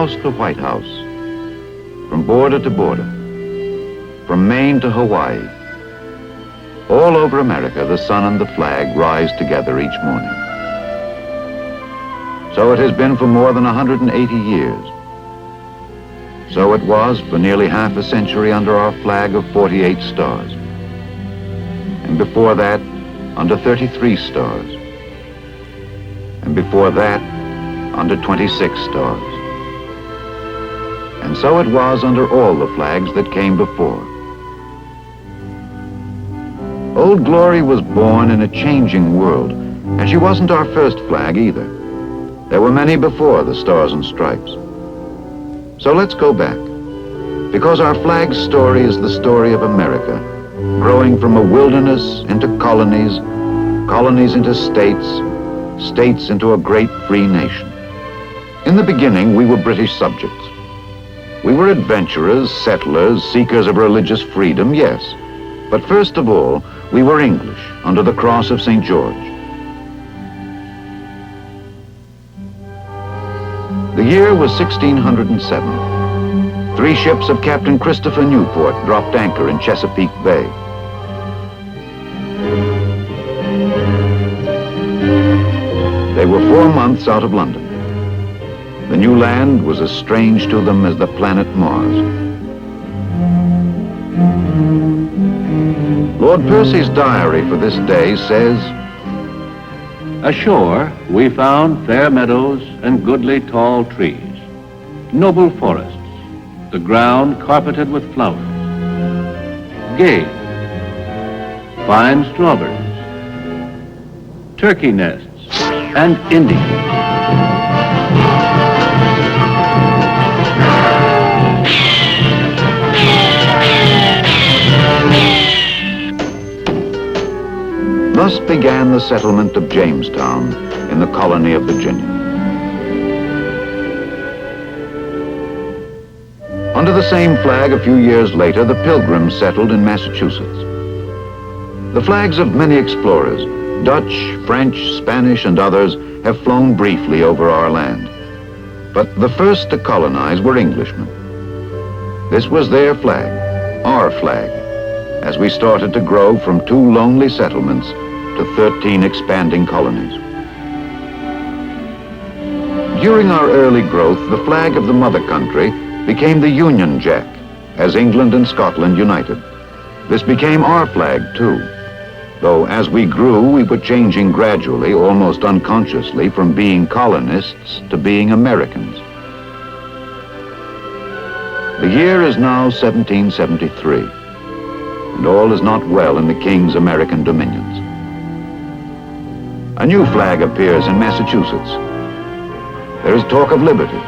House to White House, from border to border, from Maine to Hawaii, all over America, the sun and the flag rise together each morning. So it has been for more than 180 years. So it was for nearly half a century under our flag of 48 stars. And before that, under 33 stars. And before that, under 26 stars. And so it was under all the flags that came before. Old Glory was born in a changing world, and she wasn't our first flag either. There were many before the Stars and Stripes. So let's go back, because our flag's story is the story of America, growing from a wilderness into colonies, colonies into states, states into a great free nation. In the beginning, we were British subjects. We were adventurers, settlers, seekers of religious freedom, yes. But first of all, we were English under the cross of St. George. The year was 1607. 3 ships of Captain Christopher Newport dropped anchor in Chesapeake Bay. They were 4 months out of London. The new land was as strange to them as the planet Mars. Lord Percy's diary for this day says, "Ashore we found fair meadows and goodly tall trees, noble forests, the ground carpeted with flowers, game, fine strawberries, turkey nests, and Indians. Thus began the settlement of Jamestown in the colony of Virginia. Under the same flag a few years later, the Pilgrims settled in Massachusetts. The flags of many explorers, Dutch, French, Spanish, and others, have flown briefly over our land. But the first to colonize were Englishmen. This was their flag, our flag, as we started to grow from 2 lonely settlements to 13 expanding colonies. During our early growth, the flag of the mother country became the Union Jack, as England and Scotland united. This became our flag too, though as we grew, we were changing gradually, almost unconsciously, from being colonists to being Americans. The year is now 1773, and all is not well in the King's American dominions. A new flag appears in Massachusetts. There is talk of liberty,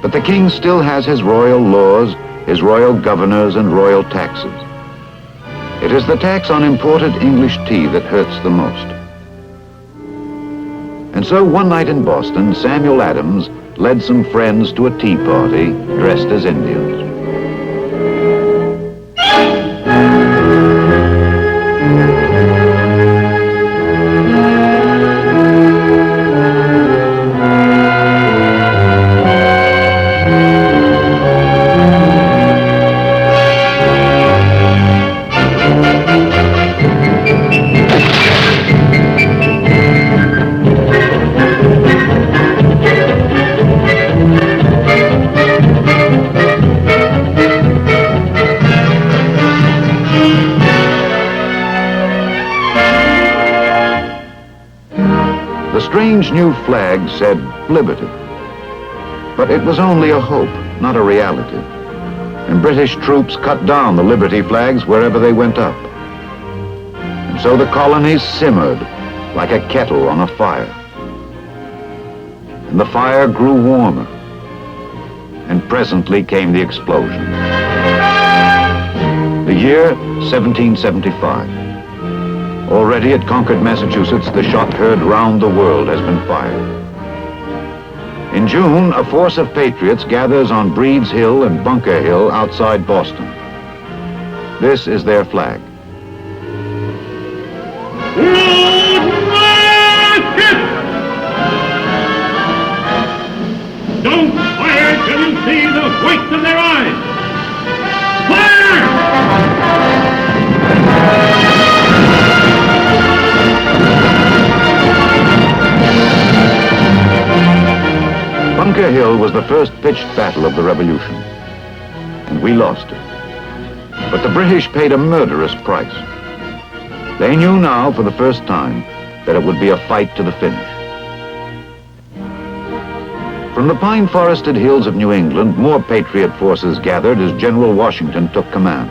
but the King still has his royal laws, his royal governors, and royal taxes. It is the tax on imported English tea that hurts the most. And so one night in Boston, Samuel Adams led some friends to a tea party dressed as Indians. The strange new flag said liberty, but it was only a hope, not a reality. And British troops cut down the liberty flags wherever they went up. And so the colonies simmered like a kettle on a fire. And the fire grew warmer, and presently came the explosion. The year 1775. Already at Concord, Massachusetts, the shot heard round the world has been fired. In June, a force of patriots gathers on Breed's Hill and Bunker Hill outside Boston. This is their flag. Don't fire! see the whites of their eyes. Fire! Bunker Hill was the first pitched battle of the Revolution, and we lost it. But the British paid a murderous price. They knew now for the first time that it would be a fight to the finish. From the pine-forested hills of New England, more Patriot forces gathered as General Washington took command.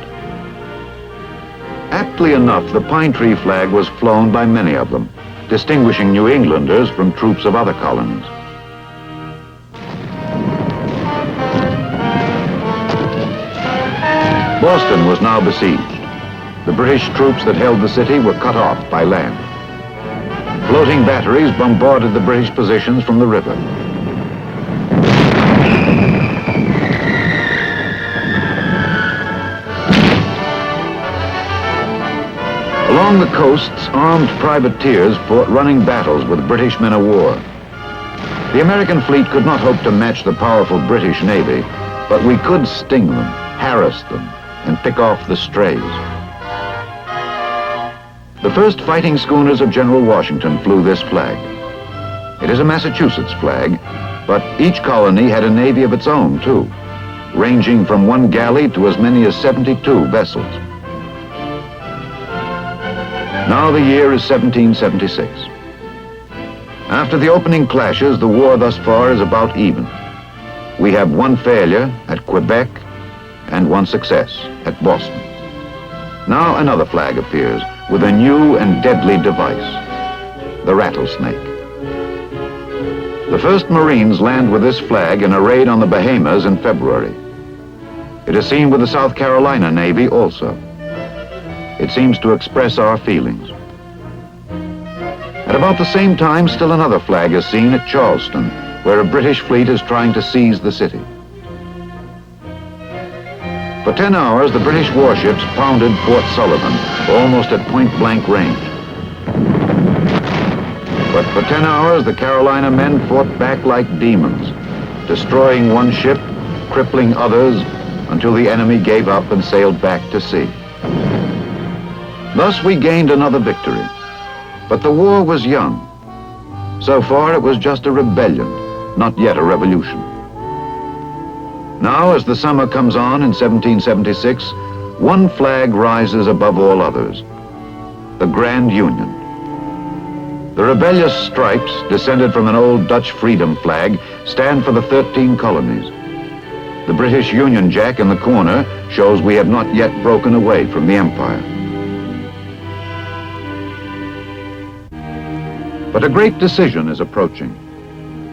Aptly enough, the pine tree flag was flown by many of them, distinguishing New Englanders from troops of other colonies. Boston was now besieged. The British troops that held the city were cut off by land. Floating batteries bombarded the British positions from the river. Along the coasts, armed privateers fought running battles with British men of war. The American fleet could not hope to match the powerful British Navy, but we could sting them, harass them, and pick off the strays. The first fighting schooners of General Washington flew this flag. It is a Massachusetts flag, but each colony had a navy of its own, too, ranging from one galley to as many as 72 vessels. Now the year is 1776. After the opening clashes, the war thus far is about even. We have one failure at Quebec and one success at Boston. Now another flag appears with a new and deadly device, the rattlesnake. The first Marines land with this flag in a raid on the Bahamas in February. It is seen with the South Carolina Navy also. It seems to express our feelings. At about the same time, still another flag is seen at Charleston, where a British fleet is trying to seize the city. For 10 hours, the British warships pounded Fort Sullivan, almost at point-blank range. But for 10 hours, the Carolina men fought back like demons, destroying one ship, crippling others, until the enemy gave up and sailed back to sea. Thus we gained another victory. But the war was young. So far, it was just a rebellion, not yet a revolution. Now, as the summer comes on in 1776, one flag rises above all others, the Grand Union. The rebellious stripes, descended from an old Dutch freedom flag, stand for the 13 colonies. The British Union Jack in the corner shows we have not yet broken away from the empire. But a great decision is approaching.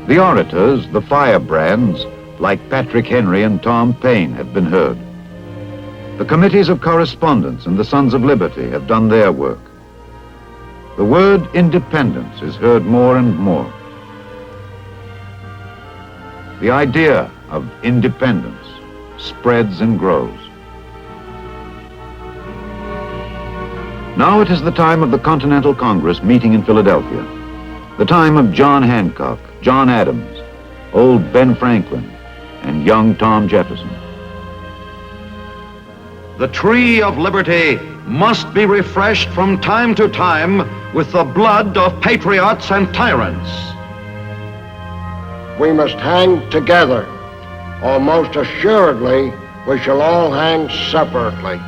The orators, the firebrands, like Patrick Henry and Tom Paine, have been heard. The committees of correspondence and the Sons of Liberty have done their work. The word independence is heard more and more. The idea of independence spreads and grows. Now it is the time of the Continental Congress meeting in Philadelphia. The time of John Hancock, John Adams, old Ben Franklin, and young Tom Jefferson. The tree of liberty must be refreshed from time to time with the blood of patriots and tyrants. We must hang together, or most assuredly we shall all hang separately.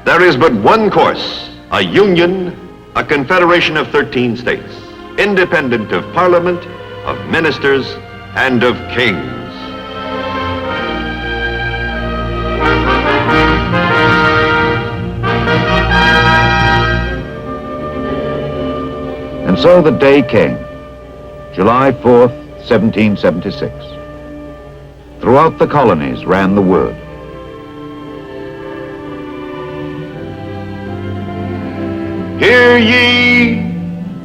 There is but one course, a union, a confederation of 13 states, independent of parliament, of ministers, and of kings. And so the day came, July 4th, 1776. Throughout the colonies ran the word. Hear ye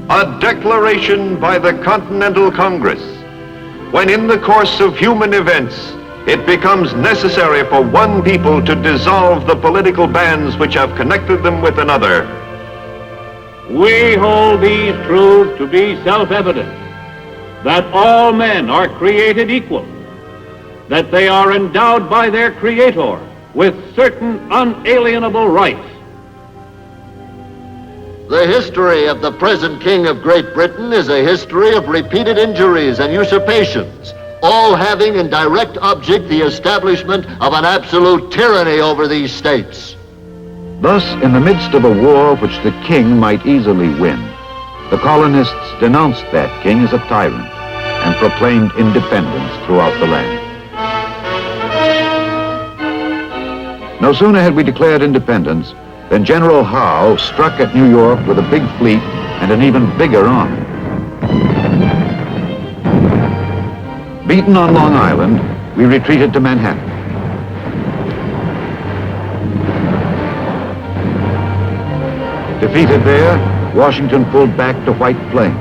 a declaration by the Continental Congress, when in the course of human events it becomes necessary for one people to dissolve the political bands which have connected them with another. We hold these truths to be self-evident, that all men are created equal, that they are endowed by their Creator with certain unalienable rights. The history of the present King of Great Britain is a history of repeated injuries and usurpations, all having in direct object the establishment of an absolute tyranny over these states. Thus, in the midst of a war which the king might easily win, the colonists denounced that king as a tyrant and proclaimed independence throughout the land. No sooner had we declared independence than General Howe struck at New York with a big fleet and an even bigger army. Beaten on Long Island, we retreated to Manhattan. Defeated there, Washington pulled back to White Plains.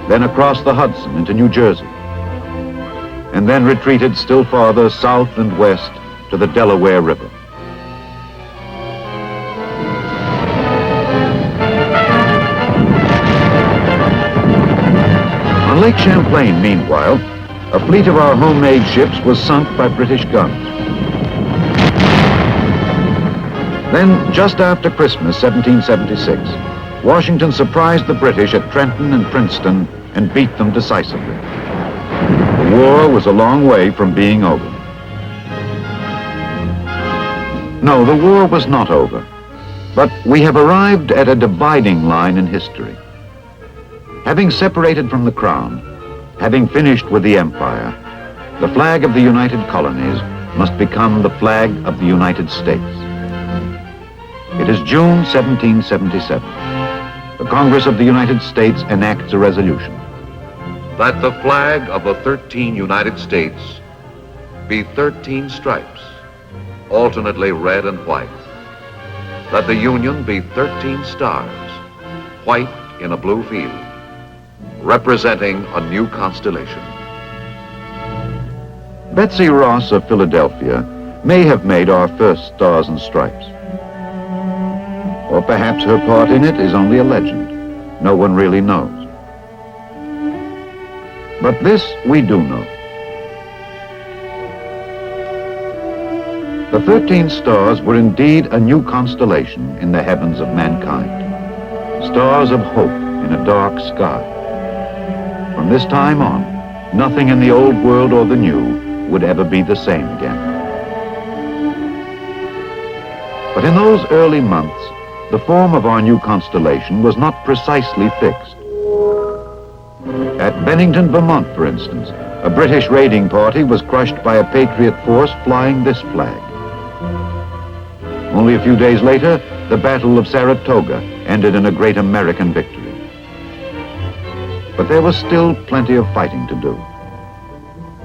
Then across the Hudson into New Jersey. And then retreated still farther south and west to the Delaware River. On Lake Champlain, meanwhile, a fleet of our homemade ships was sunk by British guns. Then, just after Christmas, 1776, Washington surprised the British at Trenton and Princeton and beat them decisively. The war was a long way from being over. No, the war was not over, but we have arrived at a dividing line in history. Having separated from the crown, having finished with the empire, the flag of the United Colonies must become the flag of the United States. It is June 1777. The Congress of the United States enacts a resolution. That the flag of the 13 United States be 13 stripes, alternately red and white. That the Union be 13 stars, white in a blue field, representing a new constellation. Betsy Ross of Philadelphia may have made our first Stars and Stripes. Or perhaps her part in it is only a legend. No one really knows. But this we do know. The 13 stars were indeed a new constellation in the heavens of mankind. Stars of hope in a dark sky. From this time on, nothing in the old world or the new would ever be the same again. But in those early months, the form of our new constellation was not precisely fixed. At Bennington, Vermont, for instance, a British raiding party was crushed by a Patriot force flying this flag. Only a few days later, the Battle of Saratoga ended in a great American victory. But there was still plenty of fighting to do.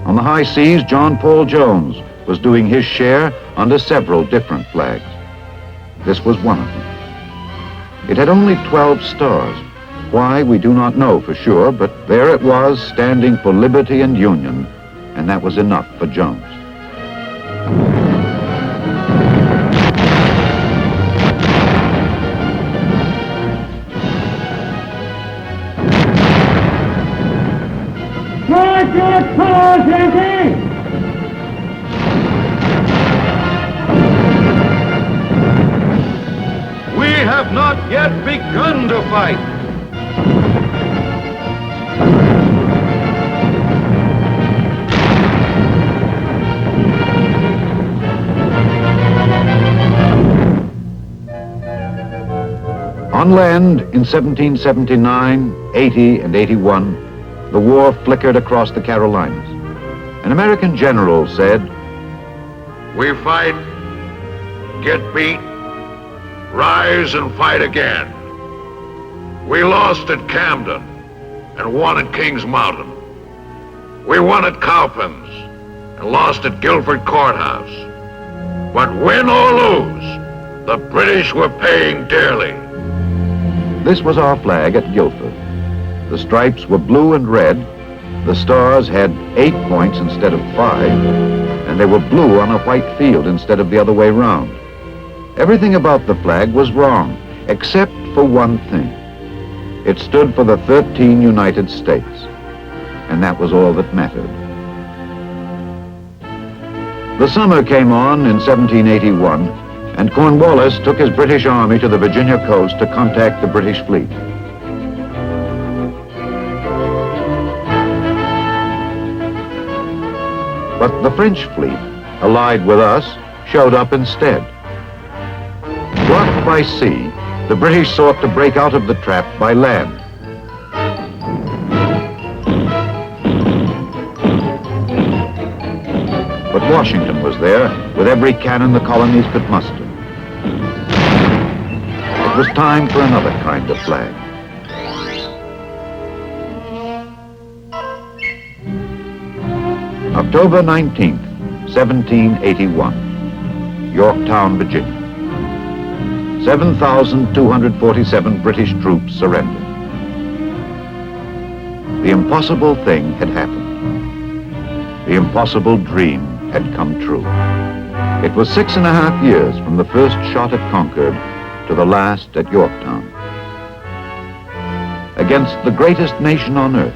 On the high seas, John Paul Jones was doing his share under several different flags. This was one of them. It had only 12 stars. Why, we do not know for sure, but there it was, standing for liberty and union, and that was enough for Jones. Charge your colors, Yankee! We have not yet begun to fight. On land in 1779, 80, and 81, the war flickered across the Carolinas. An American general said, We fight, get beat, rise and fight again. We lost at Camden and won at Kings Mountain. We won at Cowpens and lost at Guilford Courthouse. But win or lose, the British were paying dearly. This was our flag at Guilford. The stripes were blue and red. The stars had 8 points instead of 5, and they were blue on a white field instead of the other way round. Everything about the flag was wrong, except for one thing. It stood for the 13 United States. and that was all that mattered. The summer came on in 1781, and Cornwallis took his British army to the Virginia coast to contact the British fleet. But the French fleet, allied with us, showed up instead. Blocked by sea, the British sought to break out of the trap by land. But Washington was there with every cannon the colonies could muster. It was time for another kind of flag. October 19th, 1781, Yorktown, Virginia. 7,247 British troops surrendered. The impossible thing had happened. The impossible dream had come true. It was 6.5 years from the first shot at Concord to the last at Yorktown. Against the greatest nation on earth,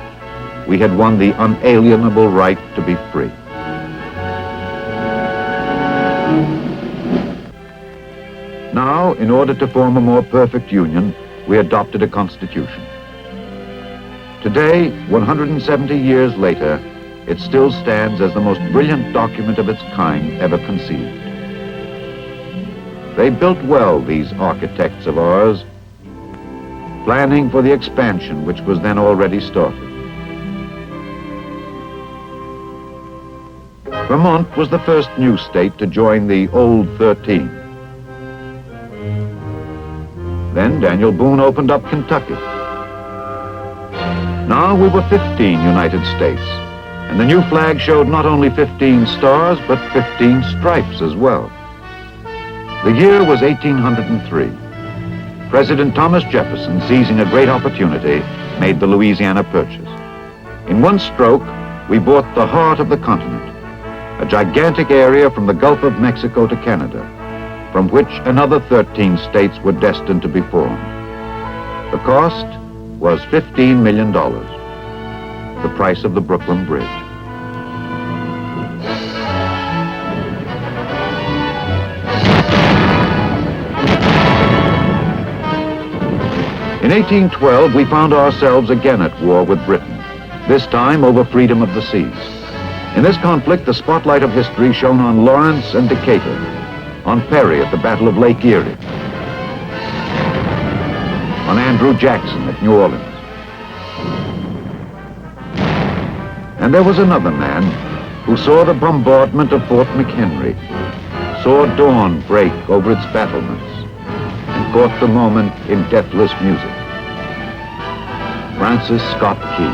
we had won the unalienable right to be free. Now, in order to form a more perfect union, we adopted a constitution. Today, 170 years later, it still stands as the most brilliant document of its kind ever conceived. They built well, these architects of ours, planning for the expansion which was then already started. Vermont was the first new state to join the Old 13. Then Daniel Boone opened up Kentucky. Now we were 15 United States, and the new flag showed not only 15 stars, but 15 stripes as well. The year was 1803. President Thomas Jefferson, seizing a great opportunity, made the Louisiana Purchase. In one stroke, we bought the heart of the continent, a gigantic area from the Gulf of Mexico to Canada, from which another 13 states were destined to be formed. The cost was $15 million, the price of the Brooklyn Bridge. In 1812, we found ourselves again at war with Britain, this time over freedom of the seas. In this conflict, the spotlight of history shone on Lawrence and Decatur, on Perry at the Battle of Lake Erie, on Andrew Jackson at New Orleans. And there was another man who saw the bombardment of Fort McHenry, saw dawn break over its battlements, and caught the moment in deathless music. Francis Scott Key.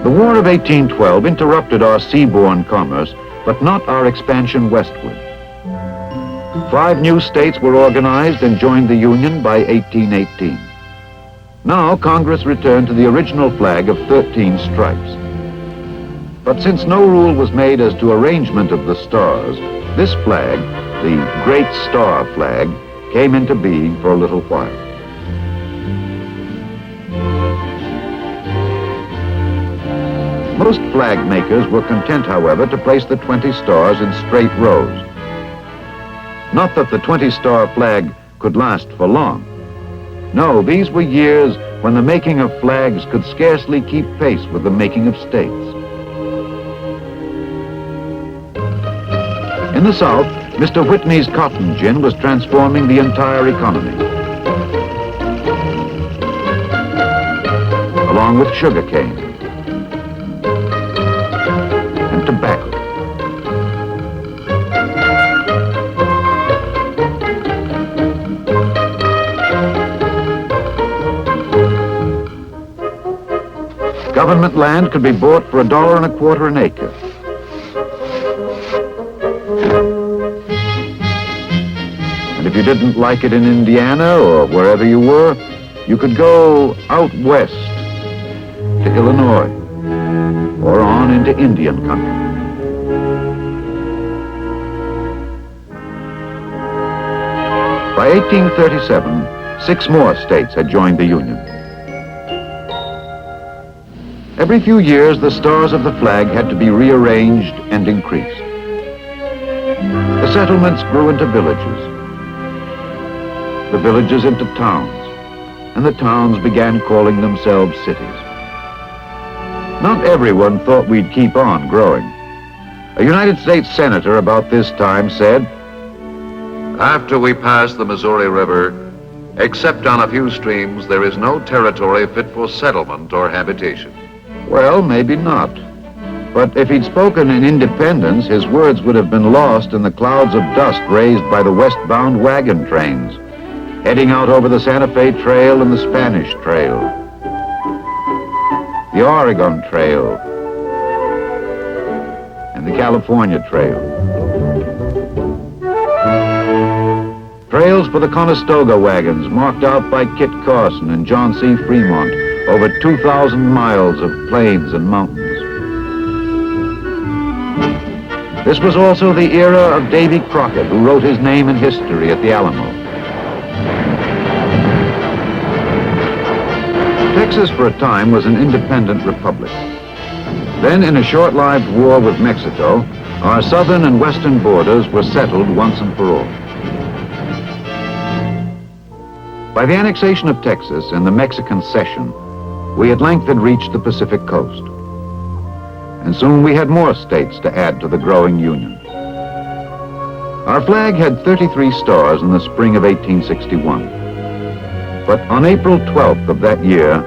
The War of 1812 interrupted our seaborne commerce, but not our expansion westward. 5 new states were organized and joined the Union by 1818. Now Congress returned to the original flag of 13 stripes. But since no rule was made as to arrangement of the stars, this flag, the Great Star Flag, came into being for a little while. Most flag makers were content, however, to place the 20 stars in straight rows. Not that the 20-star flag could last for long. No, these were years when the making of flags could scarcely keep pace with the making of states. In the South, Mr. Whitney's cotton gin was transforming the entire economy, along with sugarcane and tobacco. Government land could be bought for $1.25 an acre. And if you didn't like it in Indiana or wherever you were, you could go out west to Illinois. or on into Indian country. By 1837, 6 more states had joined the Union. Every few years, the stars of the flag had to be rearranged and increased. The settlements grew into villages, the villages into towns, and the towns began calling themselves cities. Not everyone thought we'd keep on growing. A United States senator about this time said, After we pass the Missouri River, except on a few streams, there is no territory fit for settlement or habitation. well, maybe not. But if he'd spoken in independence, his words would have been lost in the clouds of dust raised by the westbound wagon trains, heading out over the Santa Fe Trail and the Spanish Trail, the Oregon Trail, and the California Trail. Trails for the Conestoga wagons marked out by Kit Carson and John C. Fremont over 2,000 miles of plains and mountains. This was also the era of Davy Crockett, who wrote his name in history at the Alamo. Texas for a time was an independent republic. Then, in a short-lived war with Mexico, our southern and western borders were settled once and for all. By the annexation of Texas and the Mexican cession, we at length had reached the Pacific coast. And soon we had more states to add to the growing Union. Our flag had 33 stars in the spring of 1861. But on April 12th of that year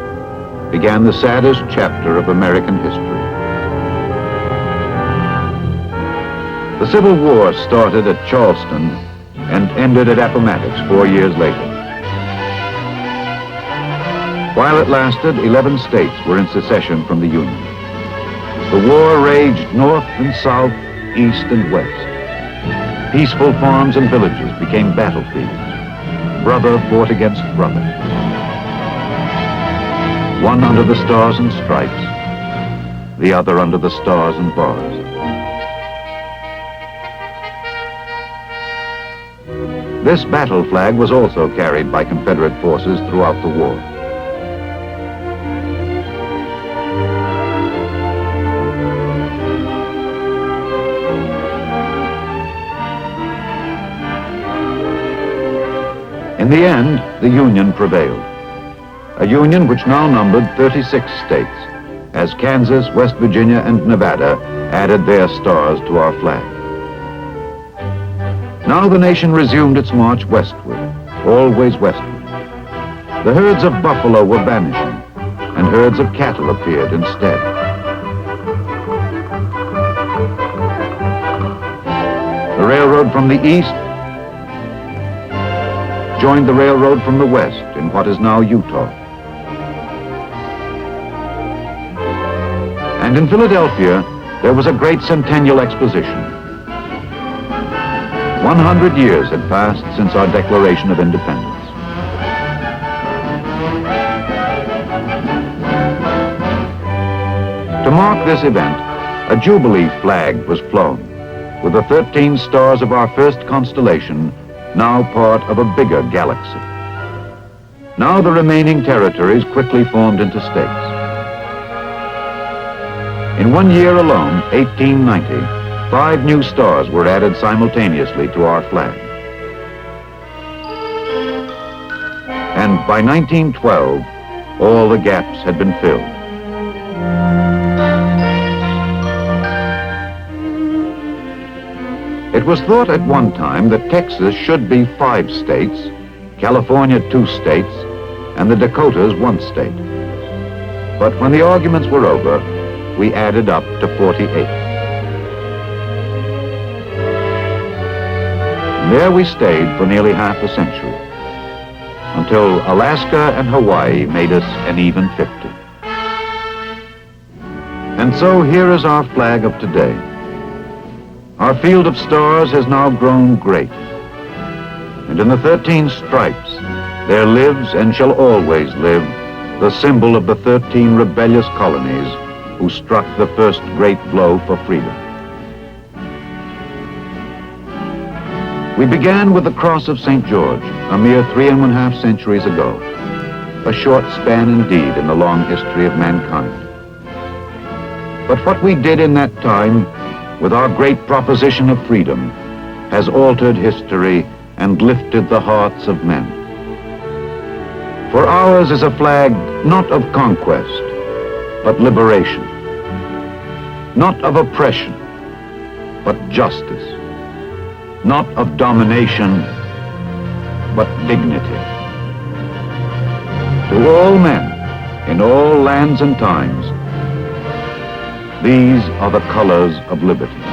began the saddest chapter of American history. The Civil War started at Charleston and ended at Appomattox 4 years later. While it lasted, 11 states were in secession from the Union. The war raged north and south, east and west. Peaceful farms and villages became battlefields. Brother fought against brother. One under the stars and stripes, the other under the stars and bars. This battle flag was also carried by Confederate forces throughout the war. In the end, the Union prevailed. A Union which now numbered 36 states, as Kansas, West Virginia, and Nevada added their stars to our flag. Now the nation resumed its march westward, always westward. The herds of buffalo were vanishing, and herds of cattle appeared instead. The railroad from the east joined the railroad from the west in what is now Utah. And in Philadelphia, there was a great centennial exposition. 100 years had passed since our Declaration of Independence. To mark this event, a Jubilee flag was flown, with the 13 stars of our first constellation now part of a bigger galaxy. Now the remaining territories quickly formed into states. In 1 year alone, 1890, 5 new stars were added simultaneously to our flag. And by 1912, all the gaps had been filled. It was thought at one time that Texas should be 5 states, California 2 states, and the Dakotas 1 state. But when the arguments were over, we added up to 48. And there we stayed for nearly half a century, until Alaska and Hawaii made us an even 50. And so here is our flag of today. Our field of stars has now grown great, and in the 13 stripes there lives and shall always live the symbol of the 13 rebellious colonies who struck the first great blow for freedom. We began with the Cross of St. George, a mere 3½ centuries ago. A short span indeed in the long history of mankind. But what we did in that time, with our great proposition of freedom, has altered history and lifted the hearts of men. For ours is a flag not of conquest, but liberation. Not of oppression, but justice. Not of domination, but dignity. To all men, in all lands and times, these are the colors of liberty.